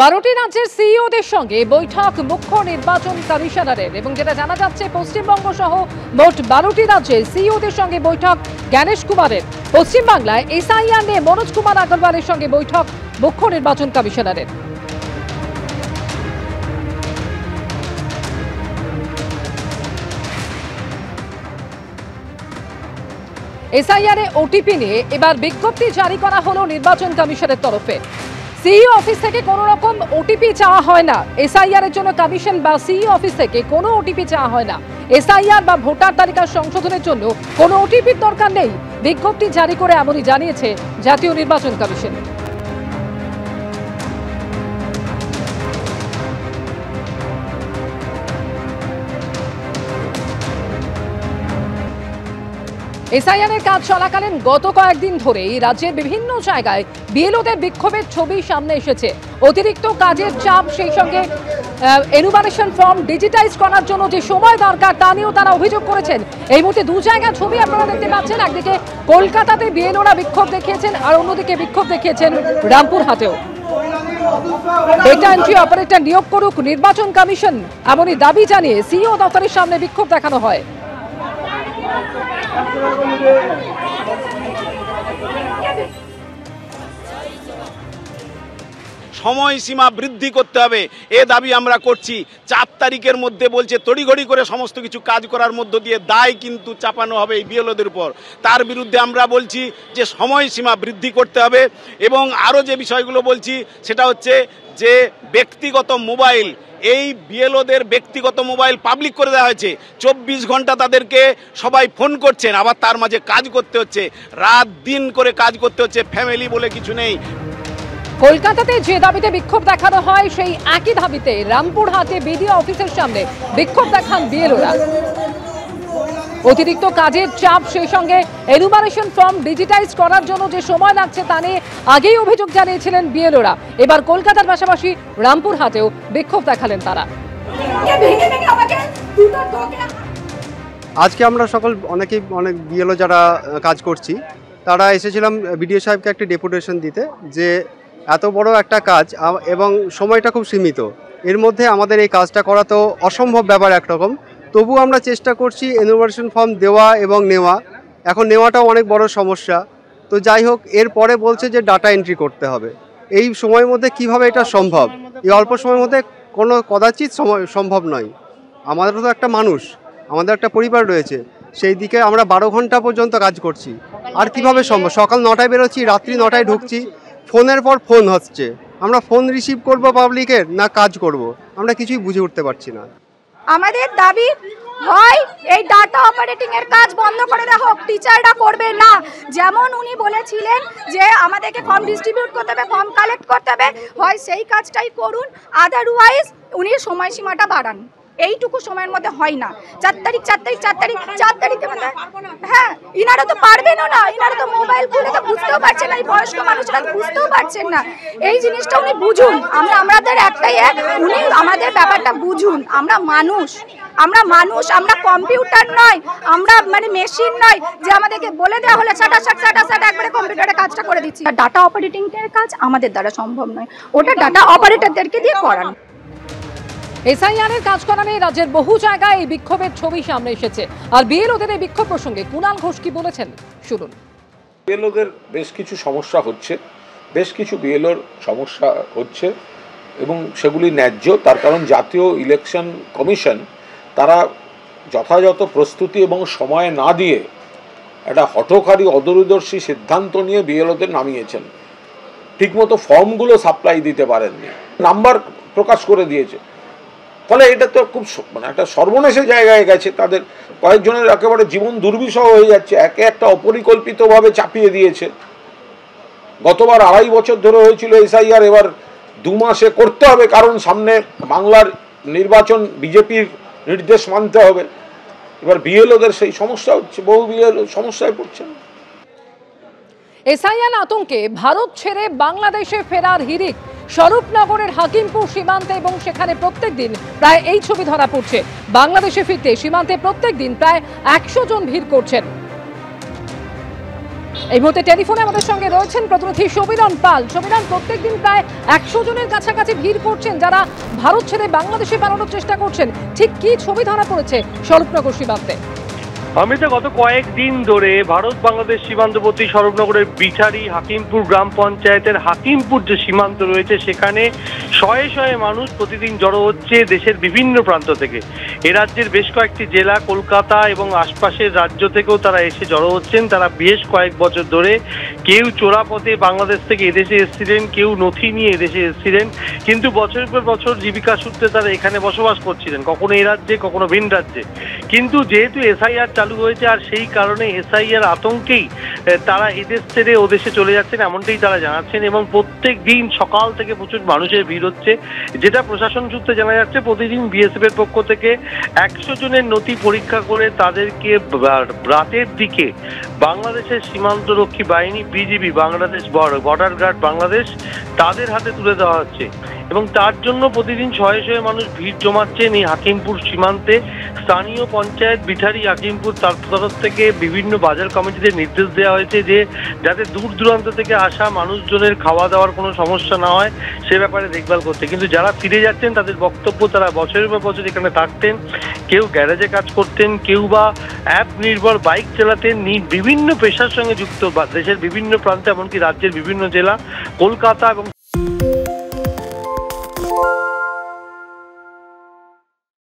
12টি রাজ্যের সিইওদের সঙ্গে বৈঠক মুখ্য নির্বাচন কমিশনারের এবং যেটা জানা যাচ্ছে পশ্চিমবঙ্গ সহ মোট 12টি রাজ্যের সিইওদের সঙ্গে বৈঠক জ্ঞানেশ কুমারের। পশ্চিমবাংলায় এসআইআর নিয়ে মনোজ কুমার আগরওয়ালের সঙ্গে বৈঠক মুখ্য নির্বাচন কমিশনারের। এসআইআর এ ওটিপি নিয়ে এবার বিজ্ঞপ্তি জারি করা হলো নির্বাচন কমিশনের তরফে। সিইও অফিস থেকে কোনো রকম ওটিপি চাওয়া হয় না। এসআইআর এর জন্য কমিশন বা সিইও অফিস থেকে কোনো ওটিপি চাওয়া হয় না। এসআইআর বা ভোটার তালিকা সংশোধনের জন্য কোনো ওটিপির দরকার নেই। বিজ্ঞপ্তি জারি করে এমনই জানিয়েছে জাতীয় নির্বাচন কমিশন। এসআইআর এর কাজ চলাকালীন গত কয়েকদিন ধরেই রাজ্যের বিভিন্ন জায়গায় বিএলওদের বিক্ষোভের ছবি সামনে এসেছে। অতিরিক্ত কাজের চাপ, সেই সঙ্গে এনুমারেশন ফর্ম ডিজিটাইজ করার জন্য যে সময় দরকার তা নিয়েও তারা অভিযোগ করেছেন। এই মুহূর্তে দু জায়গায় ছবি আপনারা দেখতে পাচ্ছেন। একদিকে কলকাতাতে বিএলওরা বিক্ষোভ দেখিয়েছেন আর অন্যদিকে বিক্ষোভ দেখিয়েছেন রামপুরহাটেও। ডেটা এন্ট্রি অপারেটর নিয়োগ করুক নির্বাচন কমিশন, এমনই দাবি জানিয়ে সিইও দপ্তরের সামনে বিক্ষোভ দেখানো হয়। সময়সীমা বৃদ্ধি করতে হবে, এ দাবি আমরা করছি। 4 তারিখের মধ্যে বলছে তড়িঘড়ি করে সমস্ত কিছু কাজ করার মধ্য দিয়ে দায় কিন্তু চাপানো হবে এই বিএলওদের উপর। তার বিরুদ্ধে আমরা বলছি যে সময়সীমা বৃদ্ধি করতে হবে। এবং আরও যে বিষয়গুলো বলছি সেটা হচ্ছে যে ব্যক্তিগত মোবাইল, এই বিএলওদের ব্যক্তিগত মোবাইল পাবলিক করে দেওয়া হয়েছে। 24 ঘন্টা তাদেরকে সবাই ফোন করছেন, আবার তার মাঝে কাজ করতে হচ্ছে, রাত দিন করে কাজ করতে হচ্ছে, ফ্যামিলি বলে কিছু নেই। কলকাতাতে যে দাবিতে বিক্ষোভ দেখানো হয় সেই একই দাবিতে রামপুরহাটে বিডিও অফিসের সামনে বিক্ষোভ দেখান বিএলওরা। অতিরিক্ত কাজের চাপ, সেই সঙ্গে এনুমারেশন ফর্ম ডিজিটাইজ করার জন্য যে সময় লাগছে তা নিয়ে আগেই অভিযোগ জানিয়েছিলেন বিএলওরা। এবার কলকাতার পাশাপাশি রামপুরহাটেও বিক্ষোভ দেখালেন তারা। আজকে আমরা অনেক বিএলও যারা কাজ করছি তারা এসেছিলাম বিডিও সাহেবকে একটা ডেপুটেশন দিতে, যে এত বড় একটা কাজ এবং সময়টা খুব সীমিত, এর মধ্যে আমাদের এই কাজটা করা তো অসম্ভব ব্যাপার একরকম। তবু আমরা চেষ্টা করছি এনুমারেশন ফর্ম দেওয়া এবং নেওয়া। এখন নেওয়াটাও অনেক বড় সমস্যা। তো যাই হোক, এরপরে বলছে যে ডাটা এন্ট্রি করতে হবে। এই সময়ের মধ্যে কিভাবে এটা সম্ভব? এই অল্প সময়ের মধ্যে কোনো কদাচিৎ সম্ভব নয়। আমাদেরও তো একটা মানুষ, আমাদের একটা পরিবার রয়েছে, সেই দিকে আমরা 12 ঘন্টা পর্যন্ত কাজ করছি। আর কিভাবে সম্ভব? সকাল 9টায় বেরোচ্ছি, রাত্রি 9টায় ঢুকছি, ফোনের পর ফোন হচ্ছে। আমরা ফোন রিসিভ করব পাবলিকের না কাজ করব, আমরা কিছুই বুঝে উঠতে পারছি না। আমাদের দাবি হয় এই ডাটা অপারেটিং এর কাজ বন্ধ করে দেওয়া হোক, টিচাররা করবে না। যেমন উনি বলেছিলেন যে আমাদেরকে ফর্ম ডিস্ট্রিবিউট করতে হবে, ফর্ম কালেক্ট করতে হবে, হয় সেই কাজটাই করুন, আদারওয়াইজ উনি সময়সীমাটা বাড়ান। এইটুকু সময়ের মধ্যে হয় না। 4 তারিখের মধ্যে, হ্যাঁ, ইনারা তো পারবেনও না। ইনারা তো মোবাইল খুলে তো বুঝতেও পারছেন না, এই বয়স্ক মানুষরা বুঝতেও পারছেন না। এই জিনিসটা উনি বুঝুন। আমাদের একটাই উনি আমাদের ব্যাপারটা বুঝুন। আমরা মানুষ, আমরা কম্পিউটার নয়, আমরা মেশিন নয় যে আমাদেরকে বলে দেওয়া হলে ছাটা একবারে কম্পিউটারে কাজটা করে দিচ্ছি। ডাটা অপারেটিং এর কাজ আমাদের দ্বারা সম্ভব নয়, ওটা ডাটা অপারেটরদেরকে দিয়ে করান। এসআইআর এর কাজ করা নিয়ে রাজ্যের বহু জায়গায় এই বিক্ষোভের ছবি সামনে এসেছে। আর বিএলওদের এই বিক্ষোভ প্রসঙ্গে কুণাল ঘোষ কি বলেছেন শুনুন। বিএলওদের বেশ কিছু সমস্যা হচ্ছে, বেশ কিছু বিএলওর সমস্যা হচ্ছে এবং সেগুলি ন্যায্য। তার কারণ জাতীয় ইলেকশন কমিশন তারা যথাযথ প্রস্তুতি এবং সময় না দিয়ে একটা হঠকারী অদূরদর্শী সিদ্ধান্ত নিয়ে বিএলওদের নামিয়েছেন। ঠিকমতো ফর্মগুলো সাপ্লাই দিতে পারেননি, নাম্বার প্রকাশ করে দিয়েছে। ফলে এটা তো খুব একটা সর্বনাশের জায়গায় গেছে। তাদের কয়েকজনের একেবারে জীবন দুর্বিষহ হয়ে যাচ্ছে, একে একটা অপরিকল্পিতভাবে চাপিয়ে দিয়েছে। গতবার 2.5 বছর ধরে হয়েছিল এসআইআর, এবার 2 মাসে করতে হবে, কারণ সামনে বাংলার নির্বাচন, বিজেপির নির্দেশ মানতে হবে। এবার বিএলওদের সেই সমস্যা হচ্ছে, বহু বিএলও সমস্যায় পড়ছেন। এসআইআর আতঙ্কে ভারত ছেড়ে বাংলাদেশে ফেরার হিড়িক স্বরূপনগরের হাকিমপুর সীমান্তে এবং সেখানে প্রত্যেক দিন প্রায় এই ছবি ধরা পড়ছে। বাংলাদেশে ফিরতে সীমান্তে প্রত্যেক দিন প্রায় 100 জন ভিড় করছেন। এই মুহূর্তে টেলিফোনে আমাদের সঙ্গে রয়েছেন প্রতিনিধি সবিরন পাল। সবিরন, প্রত্যেকদিন প্রায় 100 জনের কাছাকাছি ভিড় করছেন যারা ভারত ছেড়ে বাংলাদেশে পালানোর চেষ্টা করছেন। ঠিক কি ছবি ধরা পড়েছে স্বরূপনগর সীমান্তে? আমি তো গত কয়েকদিন ধরে ভারত বাংলাদেশ সীমান্তবর্তী স্বরূপনগরের বিছারি হাকিমপুর গ্রাম পঞ্চায়েতের হাকিমপুর যে সীমান্ত রয়েছে সেখানে শয়ে শয়ে মানুষ প্রতিদিন জড়ো হচ্ছে দেশের বিভিন্ন প্রান্ত থেকে। এ রাজ্যের বেশ কয়েকটি জেলা, কলকাতা এবং আশপাশের রাজ্য থেকেও তারা এসে জড়ো হচ্ছেন। তারা বেশ কয়েক বছর ধরে কেউ চোরাপথে বাংলাদেশ থেকে এদেশে এসেছিলেন, কেউ নথি নিয়ে এদেশে এসেছিলেন, কিন্তু বছরের পর বছর জীবিকা সূত্রে তারা এখানে বসবাস করছিলেন, কখনো এ রাজ্যে কখনো ভিন রাজ্যে। কিন্তু যেহেতু এসআইআর চালু হয়েছে আর সেই কারণে এসআইআর আতঙ্কেই তারা এদেশ ছেড়ে ওদেশে চলে যাচ্ছেন এমনটাই তারা জানাচ্ছেন। এবং প্রত্যেক দিন সকাল থেকে প্রচুর মানুষের ভিড় হচ্ছে। যেটা প্রশাসন সূত্রে জানা যাচ্ছে, প্রতিদিন বিএসএফ এর পক্ষ থেকে 100 জনের নথি পরীক্ষা করে তাদেরকে রাতের দিকে বাংলাদেশের সীমান্তরক্ষী বাহিনী BGB, Bangladesh border guard Bangladesh, তাদের হাতে তুলে দেওয়া হচ্ছে। এবং তার জন্য প্রতিদিন শয়ে শয়ে মানুষ ভিড় জমাচ্ছেন এই হাকিমপুর সীমান্তে। স্থানীয় পঞ্চায়েত বিছারি হাকিমপুর তার তরফ থেকে বিভিন্ন বাজার কমিটিদের নির্দেশ দেওয়া হয়েছে যে যাতে দূর দূরান্ত থেকে আসা মানুষজনের খাওয়া দাওয়ার কোনো সমস্যা না হয় সে ব্যাপারে দেখভাল করতে। কিন্তু যারা ফিরে যাচ্ছেন তাদের বক্তব্য, তারা বছরের পর বছর এখানে থাকতেন, কেউ গ্যারেজে কাজ করতেন, কেউ বা অ্যাপ নির্ভর বাইক চালাতেন, বিভিন্ন পেশার সঙ্গে যুক্ত দেশের বিভিন্ন প্রান্তে, এমনকি রাজ্যের বিভিন্ন জেলা, কলকাতা এবং